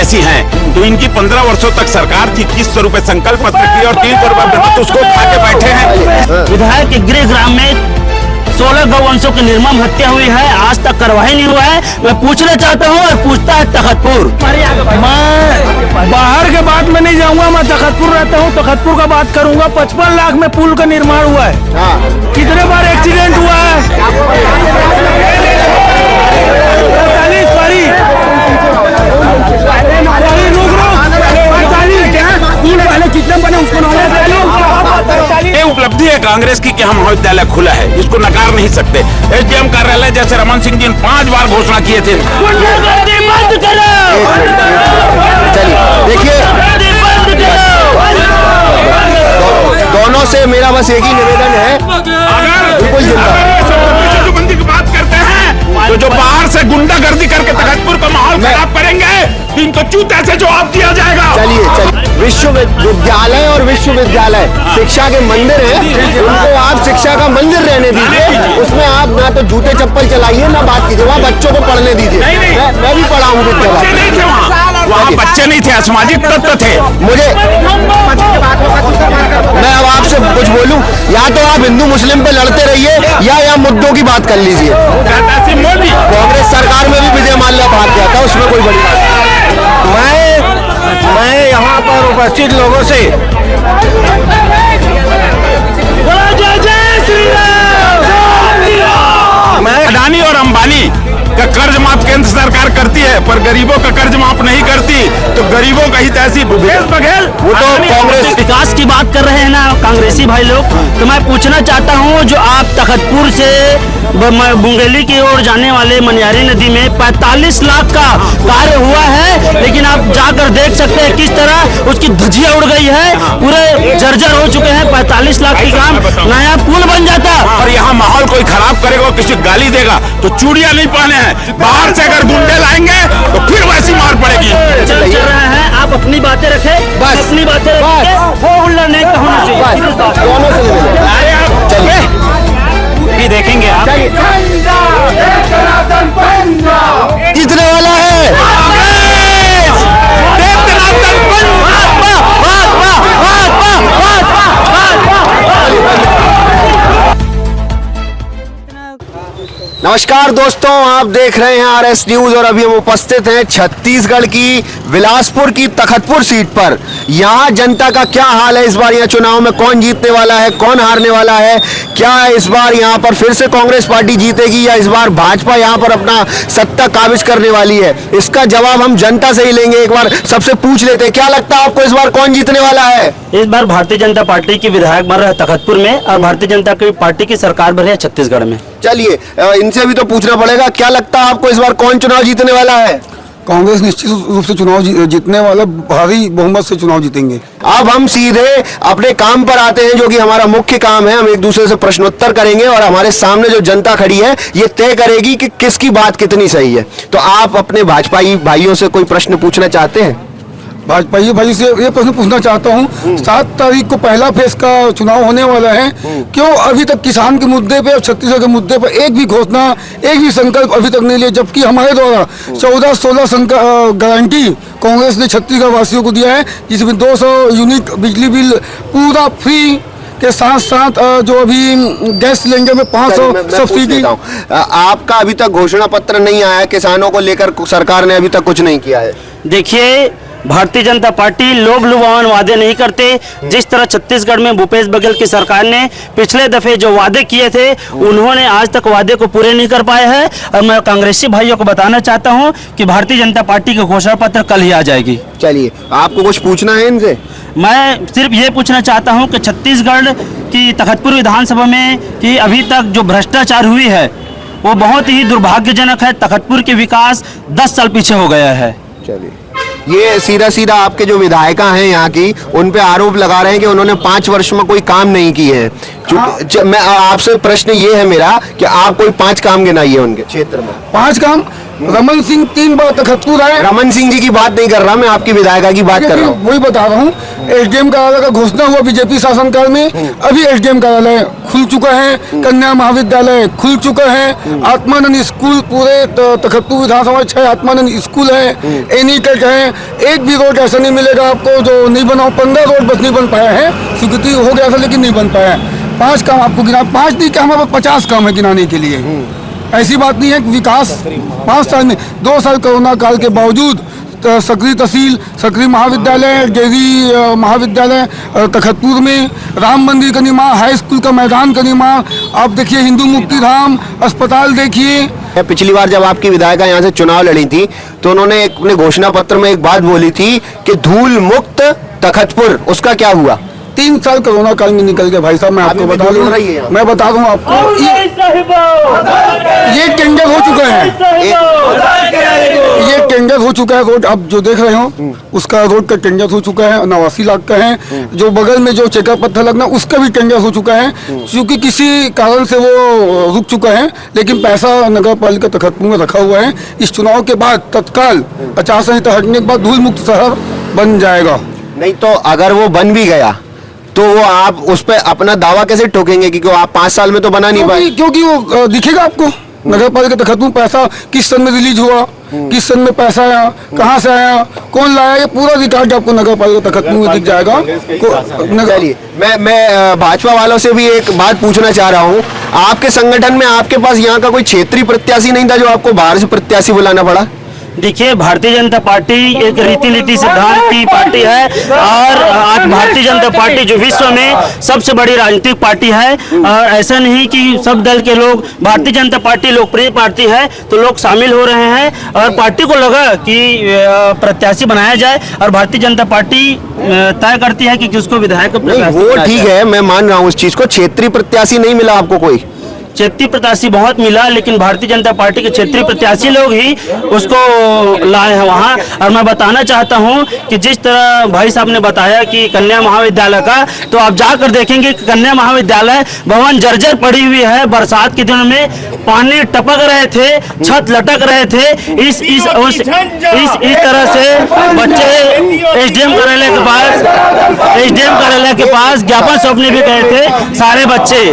ऐसी हैं, तो इनकी 15 वर्षों तक सरकार थी, 2100 रुपए संकल्प पत्र की और 300 रुपए तो उसको खा के बैठे हैं। विधायक के गृह ग्राम में 16 गौवंशों की निर्मम हत्या हुई है, आज तक कार्रवाई नहीं हुआ है। मैं पूछना चाहता हूँ और पूछता है तखतपुर। मैं बाहर के बात में नहीं जाऊंगा, मैं तखतपुर रहता हूँ, तखतपुर का बात करूंगा। 55 लाख में पुल का निर्माण हुआ है। कितने बार एक्सीडेंट हुआ है? 45 बारी। पहले कितने बने उसको ये उपलब्धि है कांग्रेस की कि हम महाविद्यालय खुला है, इसको नकार नहीं सकते। एसडीएम कार्यालय जैसे रमन सिंह जी ने 5 बार घोषणा किए थे। देखिए, दोनों से मेरा बस एक ही निवेदन है, बिल्कुल बंदी की बात करते हैं तो जो बाहर से गुंडागर्दी करके तखतपुर का माहौल खराब करेंगे, इनको चूते से जवाब दिया जाएगा। चलिए, विश्वविद्यालय और विश्वविद्यालय शिक्षा के मंदिर हैं, उनको आप शिक्षा का मंदिर रहने दीजिए। उसमें आप ना तो जूते चप्पल चलाइए ना बात कीजिए, वहाँ बच्चों को पढ़ने दीजिए। मैं भी पढ़ा हूँ वहाँ बच्चे नहीं थे, असामाजिक तत्व थे। मैं अब आपसे कुछ बोलूं, या तो आप हिंदू मुस्लिम पे लड़ते रहिए या मुद्दों की बात कर लीजिए। कांग्रेस सरकार में भी विजय माल्या भाग गया था, उसमें कोई बड़ी बात नहीं। मैं यहाँ पर उपस्थित लोगों से मैं अडानी और अंबानी का कर्ज माफ केंद्र सरकार करती है, पर गरीबों का कर्ज माफ नहीं करती, तो गरीबों का ही तहसील भूपेश बघेल वो तो कांग्रेस विकास की बात कर रहे हैं ना कांग्रेसी भाई लोग। तो मैं पूछना चाहता हूं, जो आप तखतपुर से बुंगेली की ओर जाने वाले मनियारी नदी में 45 लाख का कार्य हुआ है, लेकिन आप जाकर देख सकते हैं किस तरह उसकी धज्जियां उड़ गई है, पूरे जर्जर हो चुके हैं। 45 लाख की काम, नया पुल बन जाता। और यहाँ माहौल कोई खराब करेगा, किसी गाली देगा तो चूड़ियां नहीं पहने हैं। बाहर से अगर गुंडे लाएंगे तो फिर वैसी मार पड़ेगी। चल रहे हैं, आप अपनी बातें रखें, बस अपनी बातें रखें, वो उल्ला नहीं होना चाहिए। भी देखेंगे आप जीतने वाला है। नमस्कार दोस्तों, आप देख रहे हैं आरएस न्यूज और अभी हम उपस्थित हैं छत्तीसगढ़ की बिलासपुर की तखतपुर सीट पर। यहाँ जनता का क्या हाल है इस बार, यहाँ चुनाव में कौन जीतने वाला है, कौन हारने वाला है, क्या इस बार यहाँ पर फिर से कांग्रेस पार्टी जीतेगी या इस बार भाजपा यहाँ पर अपना सत्ता काबिज करने वाली है, इसका जवाब हम जनता से ही लेंगे। एक बार सबसे पूछ लेते हैं, क्या लगता है आपको इस बार कौन जीतने वाला है? इस बार भारतीय जनता पार्टी की विधायक बन रहे हैं तखतपुर में और भारतीय जनता पार्टी की सरकार बन रही है छत्तीसगढ़ में। चलिए, इनसे भी तो पूछना पड़ेगा, क्या लगता है आपको इस बार कौन चुनाव जीतने वाला है? कांग्रेस निश्चित रूप से चुनाव जीतने वाला, भारी बहुमत से चुनाव जीतेंगे। अब हम सीधे अपने काम पर आते हैं, जो कि हमारा मुख्य काम है। हम एक दूसरे से प्रश्नोत्तर करेंगे और हमारे सामने जो जनता खड़ी है ये तय करेगी कि किसकी बात कितनी सही है। तो आप अपने भाजपाई भाइयों से कोई प्रश्न पूछना चाहते हैं? भाजपाई भाई से ये प्रश्न पूछना चाहता हूँ, 7 तारीख को पहला फेज का चुनाव होने वाला है, क्यों अभी तक किसान के मुद्दे पे और छत्तीसगढ़ के मुद्दे पर एक भी घोषणा, एक भी संकल्प अभी तक नहीं लिया, जबकि हमारे द्वारा 14-16 गारंटी कांग्रेस ने छत्तीसगढ़ वासियों को दिया है, जिसमें 200 यूनिट बिजली बिल पूरा फ्री के साथ साथ जो अभी गैस सिलेंडर में 500 सब्सिडी। आपका अभी तक घोषणा पत्र नहीं आया, किसानों को लेकर सरकार ने अभी तक कुछ नहीं किया है। देखिए, भारतीय जनता पार्टी लोभ लुभावन वादे नहीं करते। जिस तरह छत्तीसगढ़ में भूपेश बघेल की सरकार ने पिछले दफे जो वादे किए थे, उन्होंने आज तक वादे को पूरे नहीं कर पाए हैं। और मैं कांग्रेसी भाइयों को बताना चाहता हूं कि भारतीय जनता पार्टी का घोषणा पत्र कल ही आ जाएगी। चलिए, आपको कुछ पूछना है इनसे? मैं सिर्फ ये पूछना चाहता हूं कि छत्तीसगढ़ की तखतपुर विधानसभा में कि अभी तक जो भ्रष्टाचार हुई है वो बहुत ही दुर्भाग्यजनक है। तखतपुर के विकास 10 साल पीछे हो गया है। चलिए, ये सीधा आपके जो विधायिका हैं यहाँ की, उन पे आरोप लगा रहे हैं कि उन्होंने 5 वर्ष में कोई काम नहीं किए हैं। मैं आपसे प्रश्न ये है मेरा कि आप कोई 5 काम गिनाइए उनके क्षेत्र में। 5 काम रमन सिंह 3 बार तखतपुर आए। रमन सिंह जी की बात नहीं कर रहा मैं, आपकी विधायिका की बात कर रहा हूँ। वही बता रहा हूँ, एसडीएम कार्यालय का घोषणा हुआ बीजेपी शासनकाल में, अभी एसडीएम कार्यालय खुल चुका है, कन्या महाविद्यालय खुल चुका है, आत्मानंद स्कूल पूरे तखतपुर विधानसभा 6 आत्मानंद स्कूल है, एनीटेक है, एक भी रोड ऐसा नहीं मिलेगा आपको जो नहीं बना। 15 रोड बस नहीं बन पाया है, स्वीकृति हो गया था लेकिन नहीं बन पाया है। 5 काम आपको गिना, 5 नहीं क्या हमारे 50 काम है गिनाने के लिए। ऐसी बात नहीं है कि विकास 5 साल में, 2 साल कोरोना काल के बावजूद सकरी तहसील, सकरी महाविद्यालय, डेयरी महाविद्यालय तखतपुर में, राम मंदिर का निर्माण, हाई स्कूल का मैदान का निर्माण, आप देखिए हिंदू मुक्ति धाम अस्पताल देखिए। पिछली बार जब आपकी विधायिका यहाँ से चुनाव लड़ी थी तो उन्होंने अपने घोषणा पत्र में एक बात बोली थी कि धूल मुक्त तखतपुर, उसका क्या हुआ? 3 साल कोरोना काल में निकल गए भाई साहब। मैं आपको बता दूं, मैं बता दूं आपको, ये टेंडर हो चुका है, ये टेंडर हो चुका है। रोड आप जो देख रहे हो उसका रोड का टेंडर हो चुका है, 89 लाख का है। जो बगल में जो चेकअप पत्थर लगना उसका भी टेंडर हो चुका है, क्योंकि किसी कारण से वो रुक चुका है, लेकिन पैसा नगर पालिका तखतपुर में रखा हुआ है। इस चुनाव के बाद तत्काल आचार संहिता हटने के बाद धूल मुक्त शहर बन जाएगा। नहीं तो अगर वो बन भी गया तो वो आप उस पर अपना दावा कैसे ठोकेंगे कि आप 5 साल में तो बना नहीं पाए? क्योंकि वो दिखेगा आपको नगर पालिका तखतपुर पैसा किस सन में रिलीज हुआ, किस सन में पैसा आया, कहाँ से आया, कौन लाया, ये पूरा रिकॉर्ड आपको नगर पालिका तखतपुर में दिख जाएगा। चलिए मैं भाजपा वालों से भी एक बात पूछना चाह रहा हूँ, आपके संगठन में आपके पास यहाँ का कोई क्षेत्रीय प्रत्याशी नहीं था जो आपको बाहर से प्रत्याशी बुलाना पड़ा? देखिए, भारतीय जनता पार्टी एक रीति नीति सिद्धांत की पार्टी है और आज भारतीय जनता पार्टी जो विश्व में सबसे बड़ी राजनीतिक पार्टी है, और ऐसा नहीं कि सब दल के लोग, भारतीय जनता पार्टी लोकप्रिय पार्टी है तो लोग शामिल हो रहे हैं और पार्टी को लगा कि प्रत्याशी बनाया जाए और भारतीय जनता पार्टी तय करती है कि किसको विधायक प्रत्याशी। वो ठीक है, मैं मान रहा हूँ उस चीज को। क्षेत्रीय प्रत्याशी नहीं मिला आपको कोई? क्षेत्रीय प्रत्याशी बहुत मिला, लेकिन भारतीय जनता पार्टी के क्षेत्रीय प्रत्याशी लोग ही उसको लाए हैं वहाँ। और मैं बताना चाहता हूँ कि जिस तरह भाई साहब ने बताया कि कन्या महाविद्यालय का, तो आप जाकर देखेंगे कि कन्या महाविद्यालय भवन जर्जर पड़ी हुई है। बरसात के दिनों में पानी टपक रहे थे, छत लटक रहे थे। इस तरह से बच्चे एसडीएम कार्यालय के पास ज्ञापन सौंपने भी गए थे सारे बच्चे।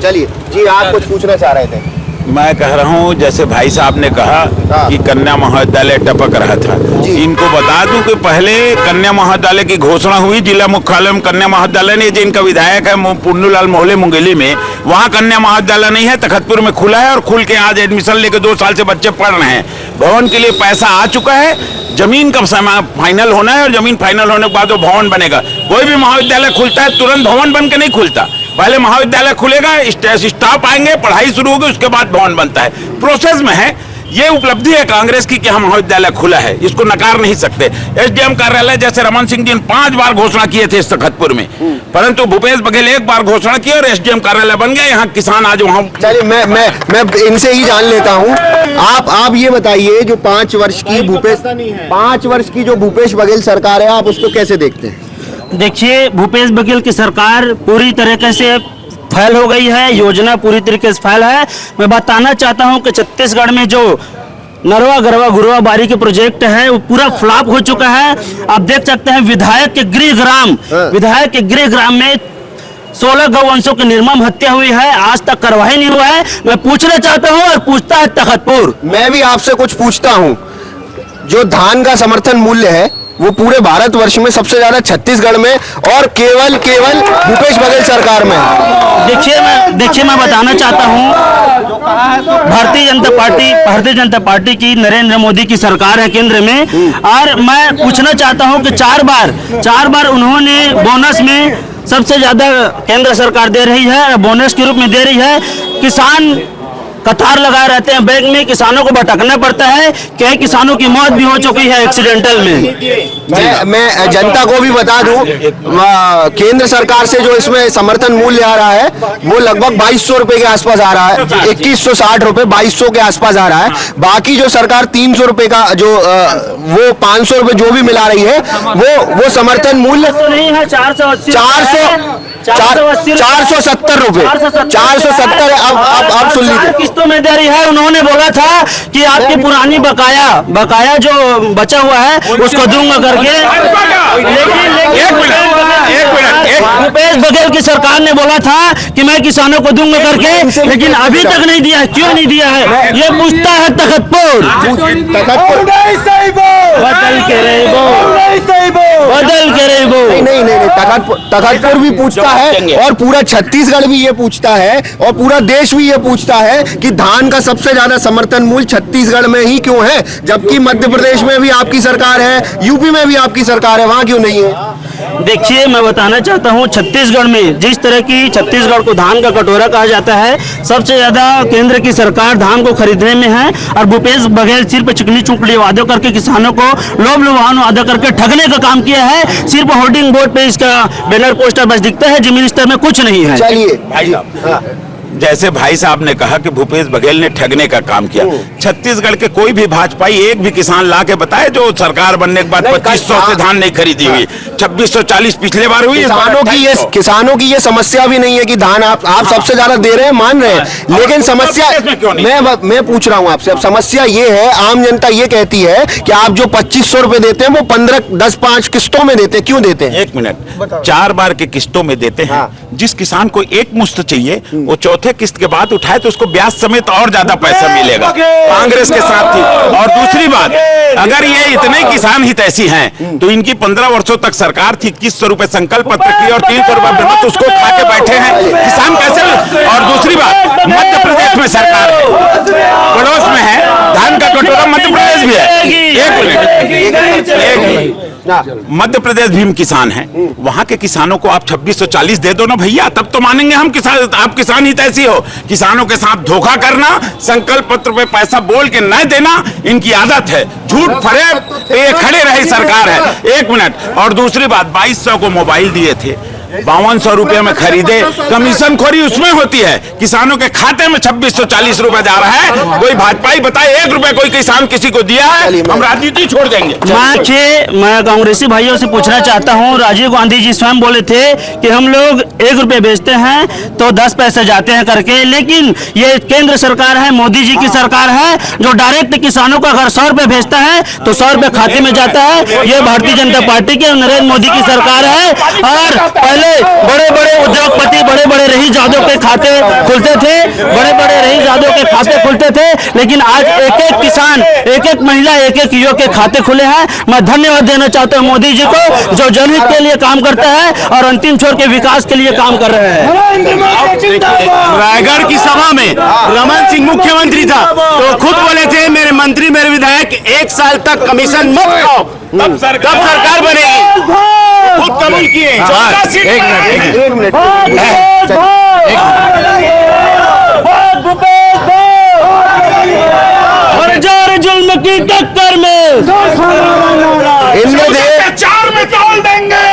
चलिए जी, आप कुछ पूछना चाह रहे थे? मैं कह रहा हूँ जैसे भाई साहब ने कहा कि कन्या महाविद्यालय टपक रहा था, इनको बता दूं कि पहले कन्या महाविद्यालय की घोषणा हुई जिला मुख्यालय में कन्या महाविद्यालय ने, जिनका विधायक है पुन्नूलाल मोहले मुंगेली में, वहाँ कन्या महाविद्यालय नहीं है, तखतपुर में खुला है और खुल के आज एडमिशन लेके 2 साल से बच्चे पढ़ रहे हैं। भवन के लिए पैसा आ चुका है, जमीन का फाइनल होना है और जमीन फाइनल होने के बाद वो भवन बनेगा। कोई भी महाविद्यालय खुलता है तुरंत भवन बन के नहीं खुलता, पहले महाविद्यालय खुलेगा, स्टाफ आएंगे, पढ़ाई शुरू होगी, उसके बाद भवन बनता है, प्रोसेस में है। ये उपलब्धि है कांग्रेस की कि हम महाविद्यालय खुला है, इसको नकार नहीं सकते। एसडीएम कार्यालय जैसे रमन सिंह जी ने 5 बार घोषणा किए थे इस तखतपुर में, परंतु भूपेश बघेल 1 बार घोषणा की और एसडीएम कार्यालय बन गया। यहाँ किसान आज वहाँ। चलिए मैं इनसे ही जान लेता हूँ। आप ये बताइए, जो 5 वर्ष की जो भूपेश बघेल सरकार है, आप उसको कैसे देखते हैं? देखिए, भूपेश बघेल की सरकार पूरी तरीके से फेल हो गई है, योजना पूरी तरीके से फेल है। मैं बताना चाहता हूं कि छत्तीसगढ़ में जो नरवा गरवा गुरवा बारी के प्रोजेक्ट है वो पूरा फ्लॉप हो चुका है। आप देख सकते हैं विधायक के गृह ग्राम में 16 गौवंशों की निर्मम हत्या हुई है, आज तक कार्रवाई नहीं हुआ है। मैं पूछना चाहता हूं और पूछता है तखतपुर। मैं भी आपसे कुछ पूछता हूं, जो धान का समर्थन मूल्य है वो पूरे भारतवर्ष में सबसे ज्यादा छत्तीसगढ़ में और केवल भूपेश बघेल सरकार में है। देखिए मैं बताना चाहता हूं, भारतीय जनता पार्टी की नरेंद्र मोदी की सरकार है केंद्र में, और मैं पूछना चाहता हूं कि 4 बार उन्होंने बोनस में सबसे ज्यादा केंद्र सरकार दे रही है, बोनस के रूप में दे रही है। किसान कतार लगाए रहते हैं बैंक में, किसानों को भटकना पड़ता है, कई किसानों की मौत भी हो चुकी है एक्सीडेंटल में। मैं जनता को भी बता दूं, केंद्र सरकार से जो इसमें समर्थन मूल्य आ रहा है वो लगभग 2200 रुपए के आसपास आ रहा है, 2160 रुपए 2200 के आसपास आ रहा है। बाकी जो सरकार 300 रुपए का जो वो 500 रुपए जो भी मिला रही है वो समर्थन मूल्य नहीं है, 480 470 रुपए, 470। अब सुन लीजिए, किस्तों में दे रही है। उन्होंने बोला था कि आपकी पुरानी बकाया जो बचा हुआ है उसको दूंगा करके, लेकिन भूपेश बघेल की सरकार ने बोला था कि मैं किसानों को दूंगा करके, लेकिन अभी तक नहीं दिया है। क्यों नहीं दिया है ये पूछता है तखतपुर। बदल के रही वो नहीं, तखतपुर भी पूछता है और पूरा छत्तीसगढ़ भी ये पूछता है और पूरा देश भी ये पूछता है कि धान का सबसे ज्यादा समर्थन मूल्य छत्तीसगढ़ में ही क्यों है, जबकि मध्य प्रदेश में भी आपकी सरकार है, यूपी में भी आपकी सरकार है, वहां क्यों नहीं है? देखिए, मैं बताना चाहता हूँ, छत्तीसगढ़ में जिस तरह की छत्तीसगढ़ को धान का कटोरा कहा जाता है, सबसे ज्यादा केंद्र की सरकार धान को खरीदने में है और भूपेश बघेल सिर्फ चिकनी चुपड़ी वादों करके किसानों को लोभ लुभावन वादा करके ठगने का काम किया है। सिर्फ होर्डिंग बोर्ड पे इसका बैनर पोस्टर बस दिखता है, जमीन स्तर में कुछ नहीं है। चलिए भाई साहब, जैसे भाई साहब ने कहा कि भूपेश बघेल ने ठगने का काम किया, छत्तीसगढ़ के कोई भी भाजपाई एक भी किसान ला के बताए जो सरकार बनने के बाद 2500 से धान नहीं खरीदी हुई, 2640 पिछले बार हुई। किसानों की ये समस्या भी नहीं है कि धान आप सबसे ज्यादा दे रहे हैं, मान रहे हैं, लेकिन समस्या मैं पूछ रहा हूँ आपसे, अब समस्या ये है, आम जनता ये कहती है कि आप जो 2500 रुपए देते हैं वो 15-10-5 किस्तों में देते हैं, क्यों देते हैं? 1 मिनट, 4 बार के किस्तों में देते हैं। जिस किसान को एक मुश्त चाहिए वो चौथे किस्त के बाद उठाए तो उसको ब्याज समेत और ज्यादा पैसा मिलेगा। कांग्रेस के साथ थी। और दूसरी बात, अगर ये इतने किसान हितैषी हैं तो इनकी 15 वर्षों तक सरकार थी, 2100 रुपए संकल्प पत्र की और 300 रुपए बोनस, उसको खा के बैठे हैं किसान कैसे? और दूसरी बात, मध्य प्रदेश में सरकार है, पड़ोस में है, धान का कटोरा मध्य प्रदेश भी है। एक मिनट, मध्य प्रदेश भी किसान है, वहां के किसानों को आप 2640 दे दो ना भैया, तब तो मानेंगे हम किसान, आप किसान ही ऐसी हो। किसानों के साथ धोखा करना, संकल्प पत्र पे पैसा बोल के न देना इनकी आदत है, झूठ फरेब पे खड़े रही सरकार है। 1 मिनट, और दूसरी बात, 2200 को मोबाइल दिए थे, 5200 रुपए में खरीदे, कमीशन खोरी उसमें होती है, किसानों के खाते में 2640 रुपए जा रहा है। कोई भाजपाई बताए 1 रुपए कोई किसान किसी को दिया है? हम राजनीति छोड़ देंगे। मैं कांग्रेसी भाइयों से पूछना चाहता हूं, राजीव गांधी जी स्वयं बोले थे कि हम लोग 1 रुपए बेचते हैं तो 10 पैसे जाते हैं करके, लेकिन ये केंद्र सरकार है, मोदी जी की सरकार है, जो डायरेक्ट किसानों का अगर 100 रुपए भेजता है तो 100 रुपए खाते में जाता है। ये भारतीय जनता पार्टी के नरेंद्र मोदी की सरकार है। और बड़े बड़े उद्योगपति, बड़े बड़े रईसजादों के खाते खुलते थे, बड़े बड़े रईसजादों के खाते खुलते थे, लेकिन आज एक एक किसान, एक एक महिला, एक एक युवक के खाते खुले हैं। मैं धन्यवाद देना चाहता हूं मोदी जी को, जो जनहित के लिए काम करता है और अंतिम छोर के विकास के लिए काम कर रहे हैं। रायगढ़ की सभा में रमन सिंह मुख्यमंत्री था तो खुद बोले थे, मेरे मंत्री, मेरे विधायक 1 साल तक कमीशन मत खाओ, तब सरकार बनेगी। खुद कबूल किए। एक मिनट, जुल्म की टक्कर में इनमें 4 में तौल देंगे,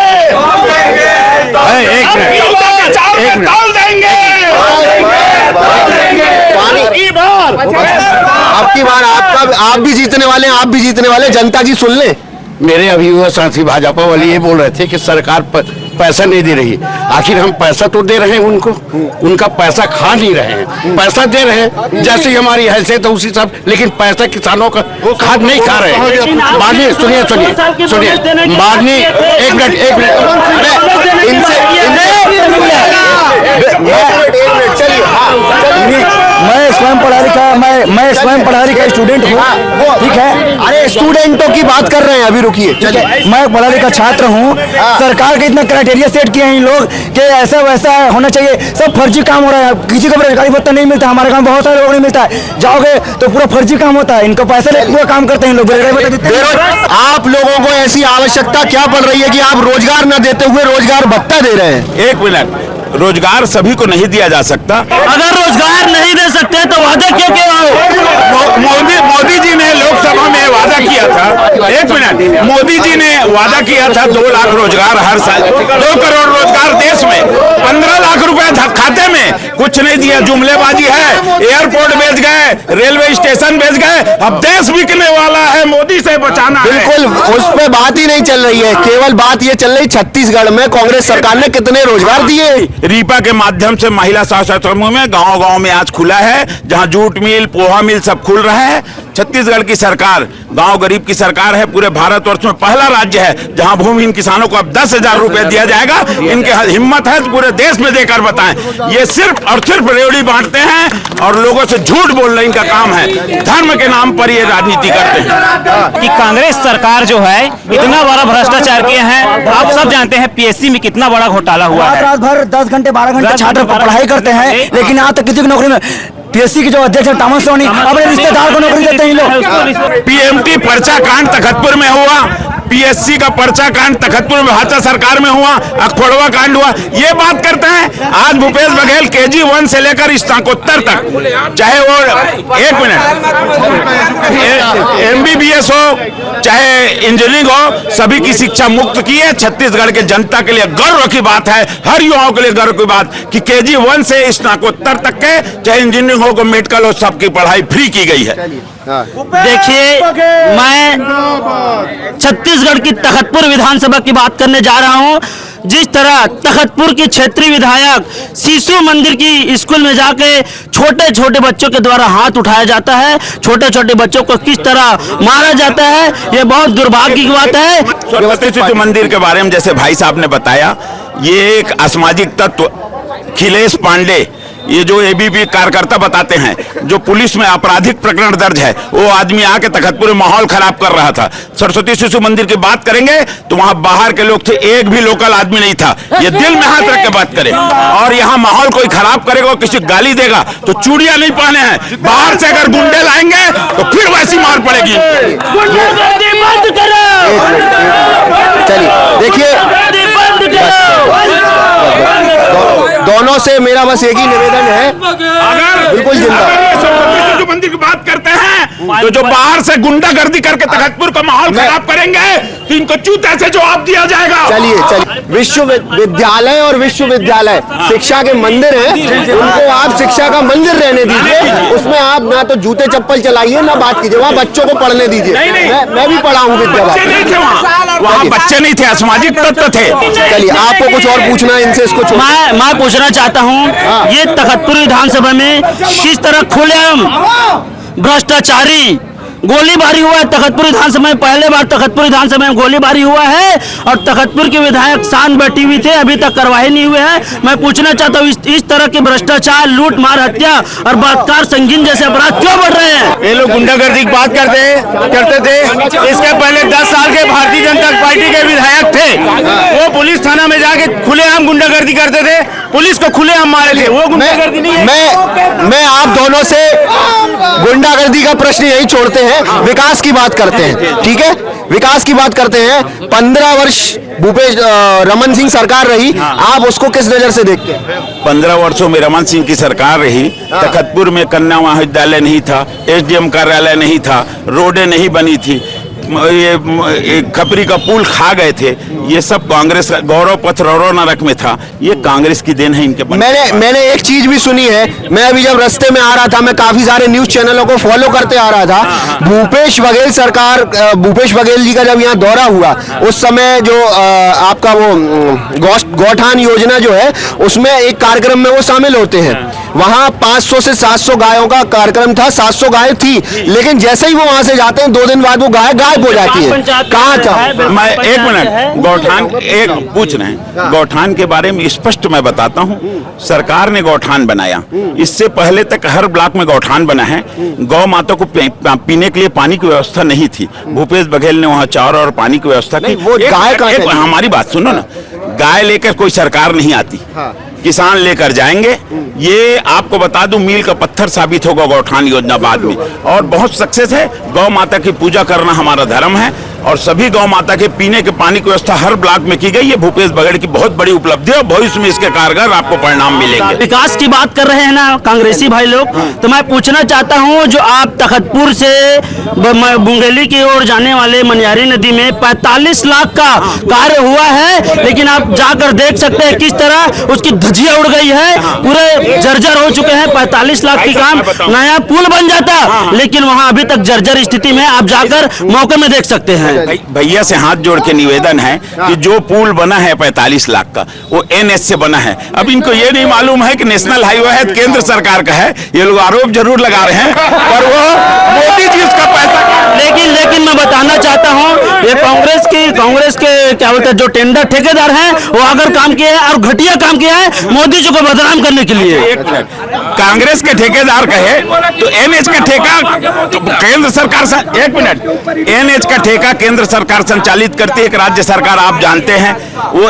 आपकी बार आप भी जीतने वाले हैं, आप भी जीतने वाले, जनता जी सुन ले। मेरे अभियुवा साथी भाजपा वाले ये बोल रहे थे कि सरकार पैसा नहीं दे रही। आखिर हम पैसा तो दे रहे हैं उनको, उनका पैसा खा नहीं रहे हैं, पैसा दे रहे हैं जैसे हमारी हैसियत है उसी सब, लेकिन पैसा किसानों का खाद नहीं खा रहे हैं। माननीय सुनिए, माननीय, एक मिनट मैं स्वयं पढ़ा लिखा स्टूडेंट हूँ, ठीक है। अरे स्टूडेंटों की बात कर रहे हैं, अभी रुकिए। मैं पढ़ा लिखा छात्र हूँ। सरकार के इतना क्राइटेरिया सेट किए हैं इन लोग कि ऐसा वैसा होना चाहिए, सब फर्जी काम हो रहा है, किसी को बेरोजगारी भत्ता नहीं मिलता। हमारे गाँव बहुत सारे लोगों नहीं मिलता है, जाओगे तो पूरा फर्जी काम होता है, इनको पैसे लेके पूरा काम करते हैं लोग, बेरोजगारी भत्ता। आप लोगों को ऐसी आवश्यकता क्या पड़ रही है कि आप रोजगार न देते हुए रोजगार भत्ता दे रहे हैं? 1 मिनट, रोजगार सभी को नहीं दिया जा सकता। अगर रोजगार नहीं दे सकते तो वादा क्यों किया हो? मोदी जी ने लोकसभा में वादा किया था, 1 मिनट, मोदी जी ने वादा किया था 2 लाख रोजगार हर साल, 2 करोड़ रोजगार देश में, 15 लाख रुपए खाते में, कुछ नहीं दिया, जुमलेबाजी है। एयरपोर्ट बेच गए, रेलवे स्टेशन बेच गए, अब देश बिकने वाला है, मोदी से बचाना है। बिल्कुल, उस पे बात ही नहीं चल रही है, केवल बात ये चल रही छत्तीसगढ़ में कांग्रेस सरकार ने कितने रोजगार दिए। रीपा के माध्यम से महिला स्व समूह में गांव-गांव में आज खुला है, जहां जूट मिल, पोहा मिल सब खुल रहा है। छत्तीसगढ़ की सरकार गांव गरीब की सरकार है, पूरे भारतवर्ष में पहला राज्य है जहां भूमिहीन किसानों को अब 10,000 रुपए दिया जाएगा। इनके हिम्मत है तो पूरे देश में देकर बताएं। ये सिर्फ और सिर्फ रेवड़ी बांटते हैं और लोगों से झूठ बोलना इनका काम है। धर्म के नाम पर ये राजनीति करते हैं। कि कांग्रेस सरकार जो है इतना बड़ा भ्रष्टाचार किए हैं। आप सब जानते हैं पीएससी में कितना बड़ा घोटाला हुआ है। रात भर 10 घंटे 12 घंटे छात्र पढ़ाई करते हैं, लेकिन यहाँ तक किसी की नौकरी में पीएससी के जो अध्यक्ष है तामस सोनी अपने रिश्तेदार को नौकरी देते हैं लोग। पीएमटी पर्चा कांड तखतपुर में हुआ, पीएससी का पर्चा कांड तखतपुर में भाजपा सरकार में हुआ, अखोड़वा कांड हुआ। ये बात करते हैं। आज भूपेश बघेल KG 1 से लेकर स्नातकोत्तर तक, चाहे वो 1 मिनट MBBS हो चाहे इंजीनियरिंग हो, सभी की शिक्षा मुक्त की है। छत्तीसगढ़ के जनता के लिए गर्व की बात है, हर युवाओं के लिए गर्व की बात कि KG 1 से स्नातकोत्तर तक के चाहे इंजीनियरिंग हो, मेडिकल हो, सबकी पढ़ाई फ्री की गई है। देखिए, मैं छत्तीसगढ़ की तखतपुर विधानसभा की बात करने जा रहा हूं। जिस तरह तखतपुर की क्षेत्रीय विधायक शिशु मंदिर की स्कूल में जाके छोटे छोटे बच्चों के द्वारा हाथ उठाया जाता है, छोटे छोटे बच्चों को किस तरह मारा जाता है, ये बहुत दुर्भाग्य की बात है। सरस्वती शिशु मंदिर के बारे में जैसे भाई साहब ने बताया, ये एक असामाजिक तत्व खिलेश पांडे, ये जो एबीपी कार्यकर्ता बताते हैं, जो पुलिस में आपराधिक प्रकरण दर्ज है, वो आदमी आके तखतपुर में माहौल खराब कर रहा था। सरस्वती शिशु मंदिर की बात करेंगे तो वहां बाहर के लोग थे, एक भी लोकल आदमी नहीं था। ये दिल में हाथ रख के बात करें। और यहाँ माहौल कोई खराब करेगा, किसी गाली देगा तो चूड़ियां नहीं पहने हैं, बाहर से अगर गुंडे लाएंगे तो फिर वैसी मार पड़ेगी। चलिए देखिए, दोनों से मेरा बस एक ही निवेदन है, बिल्कुल सरस्वती शिशु मंदिर की बात करते हैं तो जो बाहर से गुंडागर्दी करके तखतपुर का माहौल खराब करेंगे तो इनको चूते से जवाब दिया जाएगा। चलिए विश्वविद्यालय और विश्वविद्यालय शिक्षा के मंदिर हैं, उनको आप शिक्षा का मंदिर रहने दीजिए। उसमें आप ना तो जूते चप्पल चलाइए ना बात कीजिए, वहाँ बच्चों को पढ़ने दीजिए। मैं भी पढ़ा हूँ विद्यालय, वहाँ बच्चे नहीं थे, असामाजिक तत्व थे। चलिए, आपको कुछ और पूछना है इनसे, इसको मैं पूछना चाहता हूँ, ये तखतपुर विधानसभा में किस तरह खुलेआम भ्रष्टाचारी गोलीबारी हुआ है। तखतपुर विधानसभा में पहले बार तखतपुर विधानसभा में गोलीबारी हुआ है और तखतपुर के विधायक शांत बैठी हुई थे, अभी तक कार्रवाई नहीं हुई है। मैं पूछना चाहता हूँ, इस तरह के भ्रष्टाचार, लूट मार, हत्या और बलात्कार संगीन जैसे अपराध क्यों बढ़ रहे हैं? ये लोग गुंडागर्दी की बात करते थे। इसके पहले 10 साल के भारतीय जनता पार्टी के विधायक थे, वो पुलिस थाना में जाके खुलेआम गुंडागर्दी करते थे, पुलिस को खुलेआम मारे थे। वो गुंडागर्दी नहीं है। मैं आप दोनों से गुंडागर्दी का प्रश्न यही छोड़ते हैं, विकास की बात करते हैं। ठीक है, विकास की बात करते हैं। 15 वर्ष भूपेश रमन सिंह सरकार रही, आप उसको किस नजर से देखते हैं? 15 वर्षों में रमन सिंह की सरकार रही, तखतपुर में कन्या महाविद्यालय नहीं था, SDM कार्यालय नहीं था, रोडें नहीं बनी थी, ये खपरी का पुल खा गए थे। ये सब कांग्रेस का गौरव पथ रौरव नरक में था। ये कांग्रेस की देन है इनके पास। मैंने एक चीज भी सुनी है, मैं अभी जब रास्ते में आ रहा था, मैं काफी सारे न्यूज चैनलों को फॉलो करते आ रहा था। भूपेश बघेल जी का जब यहाँ दौरा हुआ, उस समय जो आपका वो गौठान योजना जो है, उसमें एक कार्यक्रम में वो शामिल होते हैं। वहाँ 500 से 700 गायों का कार्यक्रम था, 700 गाय थी, लेकिन जैसे ही वो वहां से जाते हैं 2 दिन बाद वो गाय गायब हो जाती है। कहाँ था? मैं 1 मिनट, गौठान एक पूछ रहे हैं, गौठान के बारे में स्पष्ट मैं बताता हूँ। सरकार ने गौठान बनाया, इससे पहले तक हर ब्लॉक में गौठान बना है। गौ माता को पीने के लिए पानी की व्यवस्था नहीं थी। भूपेश बघेल ने वहाँ चारा और पानी की व्यवस्था की। वो गाय का हमारी बात सुनो ना, गाय लेकर कोई सरकार नहीं आती, किसान लेकर जाएंगे। ये आपको बता दूं, मील का पत्थर साबित होगा गौठान योजना बाद में, और बहुत सक्सेस है। गौ माता की पूजा करना हमारा धर्म है और सभी गौ माता के पीने के पानी की व्यवस्था हर ब्लॉक में की गई। ये भूपेश बघेल की बहुत बड़ी उपलब्धि है और भविष्य में इसके कारगर आपको परिणाम मिलेंगे। विकास की बात कर रहे हैं ना कांग्रेसी भाई लोग, तो मैं पूछना चाहता हूं जो आप तखतपुर से बुंगेली की ओर जाने वाले मनियारी नदी में 45 लाख का कार्य हुआ है, लेकिन आप जाकर देख सकते हैं किस तरह उसकी धज्जियां उड़ गई है, पूरे जर्जर हो चुके हैं। 45 लाख की काम, नया पुल बन जाता, लेकिन वहां अभी तक जर्जर स्थिति में, आप जाकर मौके में देख सकते हैं। भैया से हाथ जोड़ के निवेदन है कि जो पुल बना है 45 लाख का, वो NH से बना है। अब इनको ये नहीं मालूम है कि नेशनल हाईवे है, केंद्र सरकार का है। ये लोग आरोप जरूर लगा रहे हैं, पर वो मोदी जी उसका पैसा। लेकिन मैं बताना चाहता हूं, ये कांग्रेस के क्या बोलते हैं जो टेंडर ठेकेदार हैं, वो अगर काम किए हैं और घटिया काम किया है मोदी जी को बदनाम करने के लिए। कांग्रेस के ठेकेदार कहे तो NH का ठेका तो केंद्र सरकार एक मिनट, NH का ठेका केंद्र सरकार संचालित करती है, एक राज्य सरकार आप जानते हैं, वो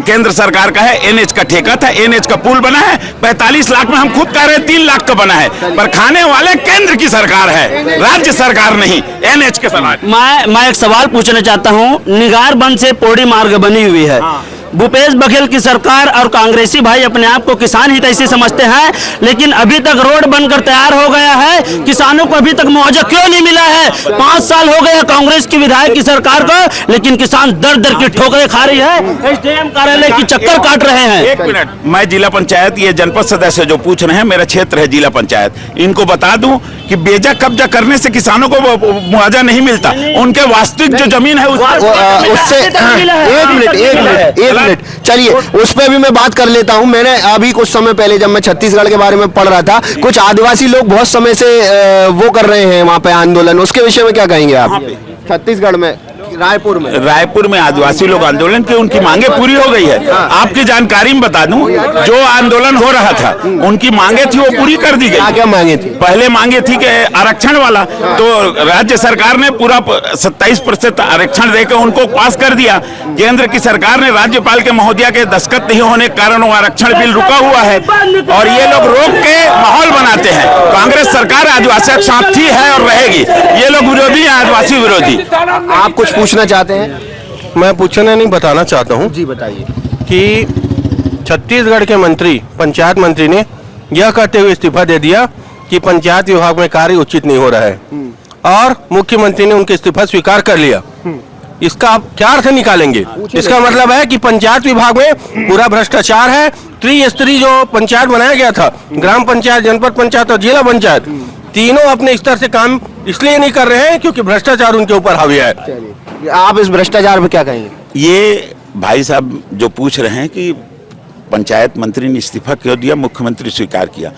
केंद्र सरकार का है। NH का ठेका था, NH का पुल बना है 45 लाख में, हम खुद कह रहे हैं 3 लाख का बना है, पर खाने वाले केंद्र की सरकार है, राज्य सरकार नहीं, NH के सरकार। मैं एक सवाल पूछना चाहता हूं, निगार बंद से पौड़ी मार्ग बनी हुई है, भूपेश बघेल की सरकार और कांग्रेसी भाई अपने आप को किसान हितैषी समझते हैं, लेकिन अभी तक रोड बनकर तैयार हो गया है, किसानों को अभी तक मुआवजा क्यों नहीं मिला है? 5 साल हो गए कांग्रेस की विधायक की सरकार को, लेकिन किसान दर दर की ठोकरें खा रही है, SDM कार्यालय की चक्कर काट रहे हैं। एक मिनट, मैं जिला पंचायत, ये जनपद सदस्य जो पूछ रहे हैं, मेरा क्षेत्र है जिला पंचायत, इनको बता दूं कि बेजा कब्जा करने से किसानों को मुआवजा नहीं मिलता, उनके वास्तविक जो जमीन है उससे एक मिनट चलिए, उस पर भी मैं बात कर लेता हूं। मैंने अभी कुछ समय पहले जब मैं छत्तीसगढ़ के बारे में पढ़ रहा था, कुछ आदिवासी लोग बहुत समय से वो कर रहे हैं वहां पे आंदोलन, उसके विषय में क्या कहेंगे आप? छत्तीसगढ़ में रायपुर में आदिवासी लोग आंदोलन की, उनकी मांगे पूरी हो गई है। आपकी जानकारी में बता दूं, जो आंदोलन हो रहा था उनकी मांगे थी वो पूरी कर दी गई। क्या मांगे थी? पहले मांगे थी कि आरक्षण वाला, तो राज्य सरकार ने पूरा 27% आरक्षण देकर उनको पास कर दिया। केंद्र की सरकार ने राज्यपाल के महोदया के दस्तखत नहीं होने के कारण वो आरक्षण बिल रुका हुआ है, और ये लोग रोक के माहौल बनाते हैं। कांग्रेस सरकार आदिवासी साथी है और रहेगी, ये लोग विरोधी है, आदिवासी विरोधी। आप कुछ पूछना चाहते हैं? मैं पूछना नहीं, बताना चाहता हूं जी बताइए। कि छत्तीसगढ़ के मंत्री, पंचायत मंत्री ने यह कहते हुए इस्तीफा दे दिया कि पंचायत विभाग में कार्य उचित नहीं हो रहा है, और मुख्यमंत्री ने उनका इस्तीफा स्वीकार कर लिया। इसका आप क्या अर्थ निकालेंगे? इसका मतलब है कि पंचायत विभाग में पूरा भ्रष्टाचार है। त्रिस्तरीय जो पंचायत बनाया गया था, ग्राम पंचायत, जनपद पंचायत और जिला पंचायत, तीनों अपने स्तर से काम इसलिए नहीं कर रहे हैं क्योंकि भ्रष्टाचार उनके ऊपर हावी है। आप इस भ्रष्टाचार पे क्या कहेंगे? ये भाई साहब जो पूछ रहे हैं कि पंचायत मंत्री ने इस्तीफा क्यों दिया, मुख्यमंत्री स्वीकार किया,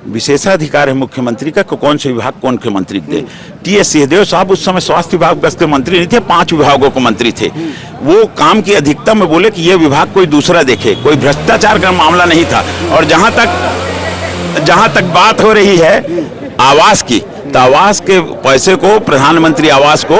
विशेषाधिकार है मुख्यमंत्री का कौन से विभाग कौन के मंत्री दे। TS सिंहदेव साहब उस समय स्वास्थ्य विभाग के मंत्री नहीं थे, 5 विभागों के मंत्री थे। वो काम की अधिकता में बोले कि ये विभाग कोई दूसरा देखे, कोई भ्रष्टाचार का मामला नहीं था। और जहां तक बात हो रही है आवास की, तो आवास के पैसे को, प्रधानमंत्री आवास को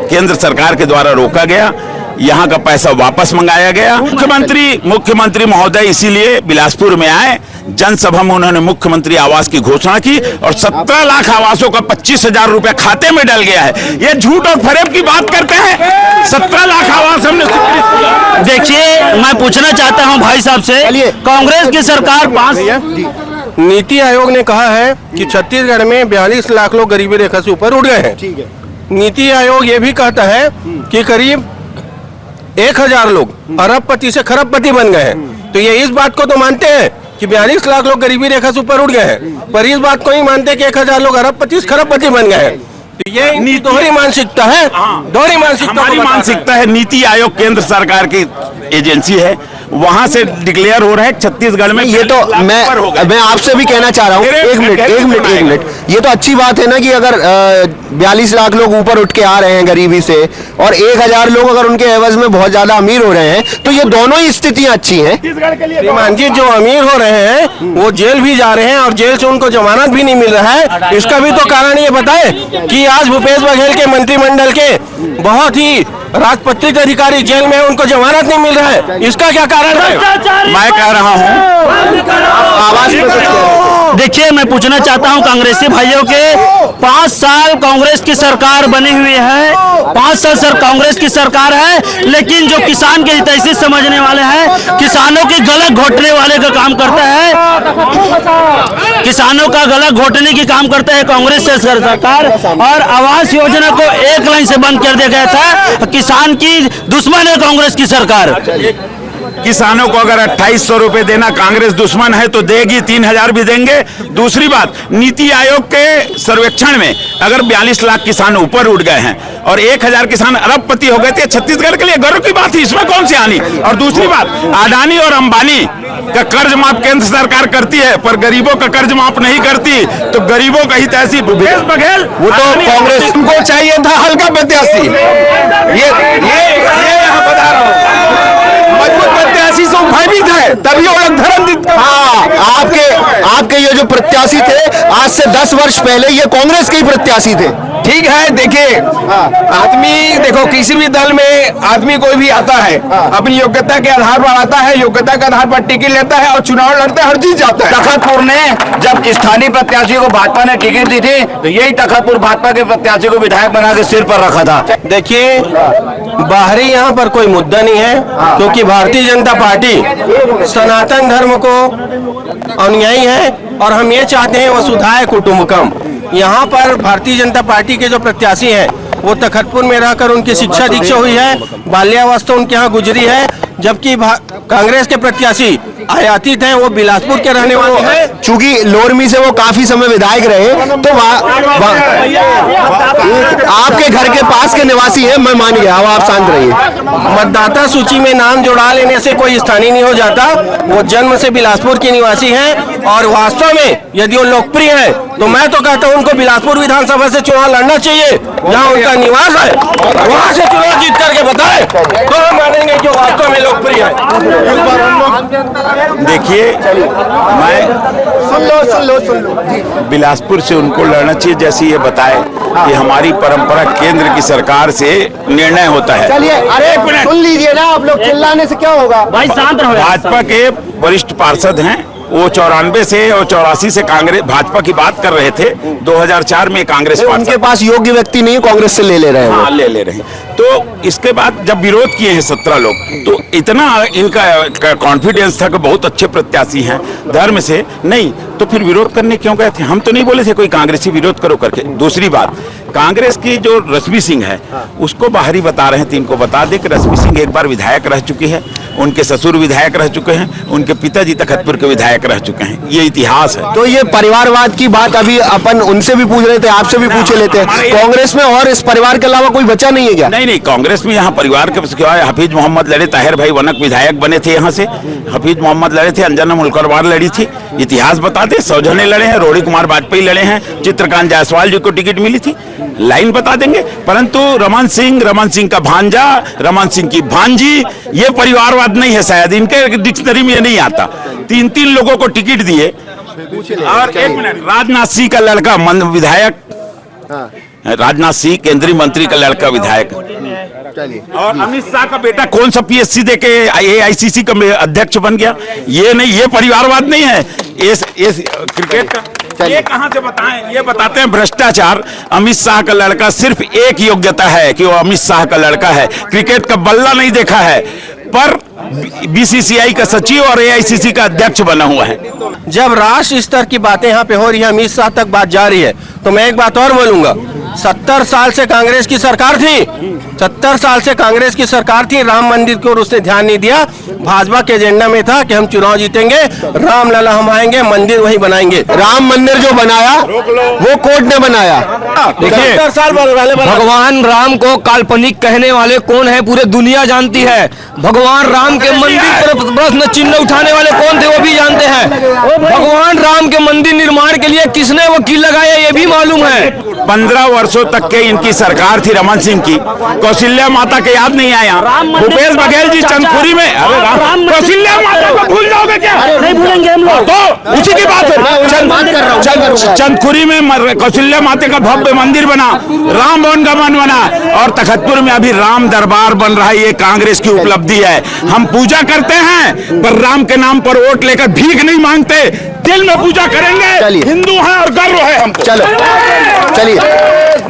केंद्र सरकार के द्वारा रोका गया, यहाँ का पैसा वापस मंगाया गया। मुख्यमंत्री महोदय इसीलिए बिलासपुर में आए, जनसभा में उन्होंने मुख्यमंत्री आवास की घोषणा की, और 17 लाख आवासों का 25,000 रुपए खाते में डल गया है। ये झूठ और फरेब की बात करते हैं। 17 लाख आवास हमने देखिए, मैं पूछना चाहता हूं भाई साहब से, कांग्रेस की सरकार 5 नीति आयोग ने कहा है कि छत्तीसगढ़ में 42 लाख लोग गरीबी रेखा से ऊपर उठ गए हैं। ठीक है। नीति आयोग ये भी कहता है कि करीब 1000 लोग अरबपति से खरबपति बन गए हैं। तो ये इस बात को तो मानते हैं कि 42 लाख लोग गरीबी रेखा से ऊपर उठ गए हैं, पर इस बात को नहीं मानते कि 1000 लोग अरबपति से खरबपति बन गए हैं। तो ये दोहरी मानसिकता है। दोहरी मानसिकता, हमारी मानसिकता है। नीति आयोग केंद्र सरकार की एजेंसी है, वहां से डिक्लेयर हो रहा है छत्तीसगढ़ में। ये तो मैं आपसे भी कहना चाह रहा हूँ, एक मिनट, ये तो अच्छी बात है ना कि अगर 42 लाख लोग ऊपर उठ के आ रहे हैं गरीबी से, और 1000 लोग अगर उनके एवज में बहुत ज्यादा अमीर हो रहे हैं, तो ये दोनों ही स्थितियां अच्छी हैं। श्रीमान जी, जो अमीर हो रहे हैं वो जेल भी जा रहे हैं, और जेल से उनको जमानत भी नहीं मिल रहा है। इसका भी तो कारण ये बताए कि आज भूपेश बघेल के मंत्रिमंडल के बहुत ही राजपत्रित अधिकारी जेल में, उनको जमानत नहीं मिल रहा है। इसका क्या कारण है? मैं कह रहा हूँ, आवाज पे कुछ देखिए, मैं पूछना चाहता हूं कांग्रेसी भाइयों के 5 साल कांग्रेस की सरकार बनी हुई है, 5 साल सर कांग्रेस की सरकार है, लेकिन जो किसान के हितैषी समझने वाले हैं, किसानों की गला घोटने वाले का काम करता है, किसानों का गला घोटने की काम करता है कांग्रेस से सरकार। और आवास योजना को एक लाइन से बंद कर दिया गया था। किसान की दुश्मन है कांग्रेस की सरकार। किसानों को अगर 2800 रुपए देना कांग्रेस दुश्मन है तो देगी, 3000 भी देंगे। दूसरी बात, नीति आयोग के सर्वेक्षण में अगर 42 लाख किसान ऊपर उठ गए हैं और 1000 किसान अरबपति हो गए थे, छत्तीसगढ़ के लिए गर्व की बात है, इसमें कौन सी हानि। और दूसरी बात, अडानी और अंबानी का कर्ज माफ केंद्र सरकार करती है, पर गरीबों का कर्ज माफ नहीं करती, तो गरीबों का ही तहसील भूपेश बघेल, वो तो कांग्रेस को चाहिए था हल्का प्रत्याशी, ये यहाँ बता रहा हूँ, मजबूत प्रत्याशी से भयभीत है, तभी वो लोग धर्म। हाँ, आपके ये जो प्रत्याशी थे आज से 10 वर्ष पहले ये कांग्रेस के ही प्रत्याशी थे। ठीक है, देखिए आदमी, देखो किसी भी दल में आदमी कोई भी आता है अपनी योग्यता के आधार पर आता है, योग्यता के आधार पर टिकट लेता है और चुनाव लड़ता है, हर चीज जाता है। तखतपुर ने जब स्थानीय प्रत्याशी को भाजपा ने टिकट दी थी तो यही तखतपुर भाजपा के प्रत्याशी को विधायक बना के सिर पर रखा था। देखिए, बाहरी यहाँ पर कोई मुद्दा नहीं है, क्योंकि भारतीय जनता पार्टी सनातन धर्म को अनुयायी है और हम ये चाहते हैं वसुधाय कुटुंबकम। यहाँ पर भारतीय जनता पार्टी के जो प्रत्याशी हैं वो तखतपुर में रहकर उनकी शिक्षा दीक्षा हुई है, बाल्यावस्था उनके यहाँ गुजरी है, जबकि कांग्रेस के प्रत्याशी आयातित हैं, वो बिलासपुर के रहने वाले हैं। चूंकि लोरमी से वो काफी समय विधायक रहे, तो आपके घर के पास के निवासी हैं, मैं मान गया। अब आप शांत रहिए। मतदाता सूची में नाम जुड़ा लेने से कोई स्थानीय नहीं हो जाता, वो जन्म से बिलासपुर के निवासी हैं और वास्तव में यदि वो लोकप्रिय है तो मैं तो कहता हूँ उनको बिलासपुर विधानसभा से चुनाव लड़ना चाहिए, जहाँ उनका निवास है, वहाँ से चुनाव जीत करके बताए तो हम मानेंगे कि वास्तव में लोकप्रिय है। देखिए, मैं सुन लो बिलासपुर से उनको लड़ना चाहिए, जैसे ये बताए कि हमारी परंपरा केंद्र की सरकार से निर्णय होता है। चलिए, अरे सुन लीजिए ना, आप लोग चिल्लाने से क्या होगा। भाई शांत रहो। भाजपा के वरिष्ठ पार्षद हैं, वो 94 से और 84 से कांग्रेस भाजपा की बात कर रहे थे, 2004 में कांग्रेस उनके पास योग्य व्यक्ति नहीं, कांग्रेस से ले रहे हैं। हाँ, ले रहे हैं। तो इसके बाद जब विरोध किए हैं 17 लोग, तो इतना इनका कॉन्फिडेंस था कि बहुत अच्छे प्रत्याशी हैं धर्म से, नहीं तो फिर विरोध करने क्यों गए थे। हम तो नहीं बोले थे कोई कांग्रेसी विरोध करो करके। दूसरी बात, कांग्रेस की जो रश्मि सिंह है उसको बाहरी बता रहे हैं, तो इनको बता दें कि रश्मि सिंह एक बार विधायक रह चुकी है, उनके ससुर विधायक रह चुके हैं, उनके पिताजी तखतपुर के विधायक रह चुके हैं, ये इतिहास है। तो ये परिवारवाद की बात अभी अपन उनसे भी पूछ रहे थे, आपसे भी पूछ लेते हैं, कांग्रेस में और इस परिवार के अलावा कोई बचा नहीं है क्या? नहीं, कांग्रेस में यहाँ परिवार के हफीज मोहम्मद लड़े, ताहिर भाई वनक विधायक बने थे यहाँ से, हफीज मोहम्मद लड़े थे, अंजना मुलकरवार लड़ी थी, इतिहास बताते, सौजन्य लड़े हैं, रोहिणी कुमार वाजपेयी लड़े हैं, चित्रकांत जायसवाल जी को टिकट मिली थी, लाइन बता देंगे। परंतु रमन सिंह का भांजा, रमन सिंह की भांजी, ये परिवारवाद नहीं है, शायद इनके डिक्शनरी में ये नहीं आता। 3 लोगों को टिकट दिए। और एक मिनट, राजनाथ सिंह का लड़का विधायक, राजनाथ सिंह केंद्रीय मंत्री का लड़का विधायक, और अमित शाह का बेटा कौन सा पीएससी देके AICC का अध्यक्ष बन गया। ये नहीं, ये परिवारवाद नहीं है। क्रिकेट का ये कहां से बताएं, ये बताते हैं भ्रष्टाचार। अमित शाह का लड़का सिर्फ एक योग्यता है कि वो अमित शाह का लड़का है, क्रिकेट का बल्ला नहीं देखा है, पर BCCI का सचिव और AICC का अध्यक्ष बना हुआ है। जब राष्ट्र स्तर की बातें यहाँ पे हो रही है, अमित शाह तक बात जा रही है, तो मैं एक बात और बोलूंगा, 70 साल से कांग्रेस की सरकार थी, 70 साल से कांग्रेस की सरकार थी, राम मंदिर की ओर उसने ध्यान नहीं दिया। भाजपा के एजेंडा में था कि हम चुनाव जीतेंगे, राम लला हम आएंगे, मंदिर वही बनाएंगे। राम मंदिर जो बनाया वो कोर्ट ने बनाया। देखिए, 70 साल भगवान राम को काल्पनिक कहने वाले कौन है, पूरे दुनिया जानती है। भगवान राम के मंदिर पर प्रश्न चिन्ह उठाने वाले कौन थे, वो भी जानते हैं। भगवान राम के मंदिर निर्माण के लिए किसने वकील लगाया, ये भी मालूम है। 15 वर्षों तक के इनकी सरकार थी रमन सिंह की। कौशल्या माता के याद नहीं आया? भूपेश बघेल जी चंदखुरी में, अरे राम कौशल्या माता को भूल जाओगे क्या? नहीं भूलेंगे हम लोग। तो उसी की बात है। चंदखुरी में कौशल्या माता का भव्य मंदिर बना, राम भवन का मन बना, और तखतपुर में अभी राम दरबार बन रहा है। ये कांग्रेस की उपलब्धि है। हम पूजा करते हैं पर राम के नाम पर वोट लेकर भीख नहीं मांगते, दिल में पूजा करेंगे। हिंदू हैं और गर्व है हमको। चलिए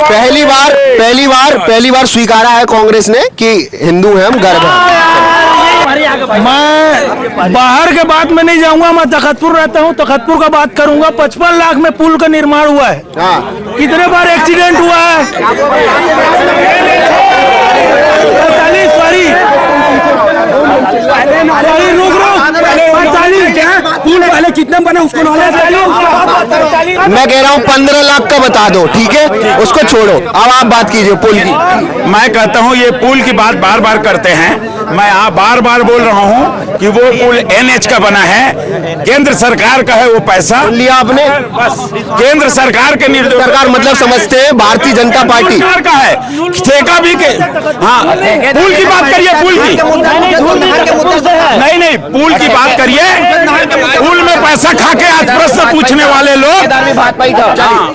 पहली बार स्वीकारा है कांग्रेस ने कि हिंदू हैं हम, गर्व है। मैं बाहर के बात में नहीं जाऊंगा, मैं तखतपुर रहता हूँ, तखतपुर का बात करूंगा। 55 लाख में पुल का निर्माण हुआ है। कितने बार एक्सीडेंट हुआ है? 45 पहले कितने बने उसको मैं कह रहा हूँ 15 लाख का बता दो, ठीक है, उसको छोड़ो। अब आप बात कीजिए पुल की। मैं कहता हूँ ये पुल की बात बार बार करते हैं। मैं आप बार बार बोल रहा हूँ कि वो पुल NH का बना है, केंद्र सरकार का है वो पैसा। लिया आपने? केंद्र सरकार के निर्देश, सरकार मतलब समझते हैं भारतीय जनता पार्टी सरकार का है, ठेका भी के। हाँ, पुल की बात करिए, पुल की नहीं, पुल की बात करिए। पुल में पैसा खा के आज प्रश्न पूछने वाले लोग।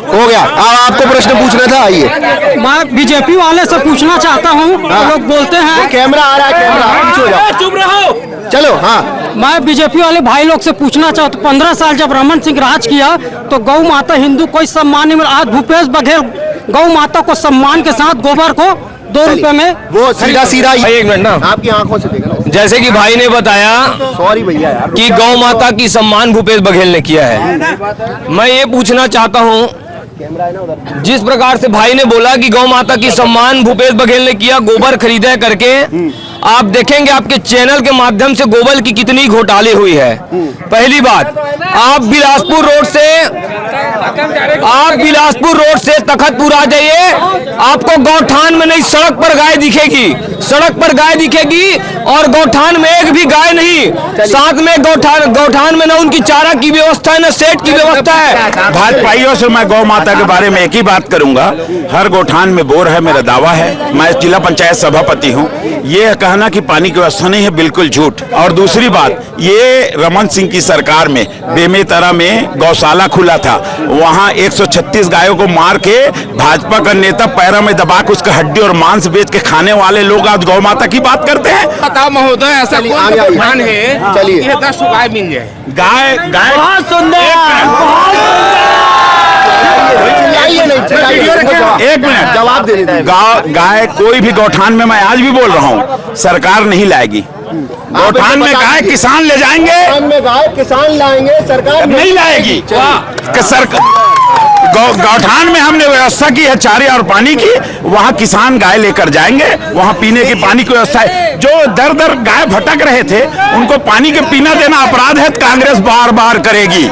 हो गया। अब आपको प्रश्न पूछना था, आइए। मैं बीजेपी वाले से पूछना चाहता हूँ। लोग बोलते हैं कैमरा आ रहा है, कैमरा पीछे हो जाओ। चुप रहो। चलो। हाँ, मैं बीजेपी वाले भाई लोग से पूछना चाहता हूँ, 15 साल जब रमन सिंह राज किया तो गौ माता हिंदू कोई सम्मान नहीं मिला। आज भूपेश बघेल गौ माता को सम्मान के साथ गोबर को 2 रुपए में, वो सीधा एक मिनट ना, आपकी आंखों से देखा। जैसे कि भाई ने बताया सॉरी भैया यार, कि गौ माता की सम्मान भूपेश बघेल ने किया है। मैं ये पूछना चाहता हूँ, जिस प्रकार से भाई ने बोला कि गौ माता की सम्मान भूपेश बघेल ने किया गोबर खरीदा करके, आप देखेंगे आपके चैनल के माध्यम से गोबर की कितनी घोटाले हुई है। पहली बात, आप बिलासपुर रोड से तखतपुर आ जाइए, आपको गौठान में नहीं सड़क पर गाय दिखेगी, सड़क पर गाय दिखेगी और गौठान में एक भी गाय नहीं। साथ में गौठान में ना उनकी चारा की व्यवस्था है, ना सेट की व्यवस्था है। भाजपाइयों से मैं गौ माता के बारे में एक ही बात करूंगा, हर गौठान में बोर है, मेरा दावा है। मैं जिला पंचायत सभापति हूं। ये कहना कि पानी की व्यवस्था नहीं है, बिल्कुल झूठ। और दूसरी बात, ये रमन सिंह की सरकार में बेमेतरा में गौशाला खुला था, वहां 136 गायों को मार के भाजपा का नेता पैरों में दबा के उसका हड्डी और मांस बेच के खाने वाले लोग आज गौ माता की बात करते हैं। बताओ महोदय, ऐसा कौन गौठान है चलिए, कि 10 गाय मिल जाए? गाय बहुत सुंदर, एक मिनट जवाब दे दीजिए। गाय कोई भी गौठान में, मैं आज भी बोल रहा हूँ, सरकार नहीं लाएगी। गौठान में गाय किसान ले जाएंगे, गौठान में गाय किसान लाएंगे, सरकार नहीं लाएगी। गौठान में हमने व्यवस्था की है चारे और पानी की, वहाँ किसान गाय लेकर जाएंगे, वहाँ पीने की पानी की व्यवस्था है। जो दर दर गाय भटक रहे थे उनको पानी के पीना देना अपराध है, कांग्रेस बार बार करेगी।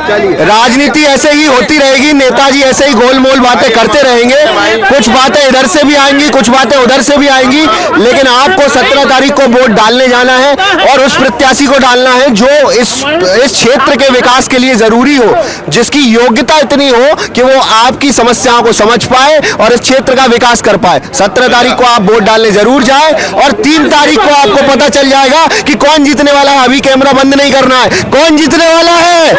राजनीति ऐसे ही होती रहेगी, नेताजी ऐसे ही गोलमोल बातें करते रहेंगे। कुछ बातें इधर से भी आएंगी, कुछ बातें उधर से भी आएंगी, लेकिन आपको 17 तारीख को वोट डालने जाना है और उस प्रत्याशी को डालना है जो इस क्षेत्र के विकास के लिए जरूरी हो, जिसकी योग्यता इतनी हो कि वो आपकी समस्याओं को समझ पाए और इस क्षेत्र का विकास कर पाए। 17 तारीख को आप वोट डालने जरूर जाए और 3 तारीख को आपको पता चल जाएगा कि कौन जीतने वाला है। अभी कैमरा बंद नहीं करना है। कौन जीतने वाला है?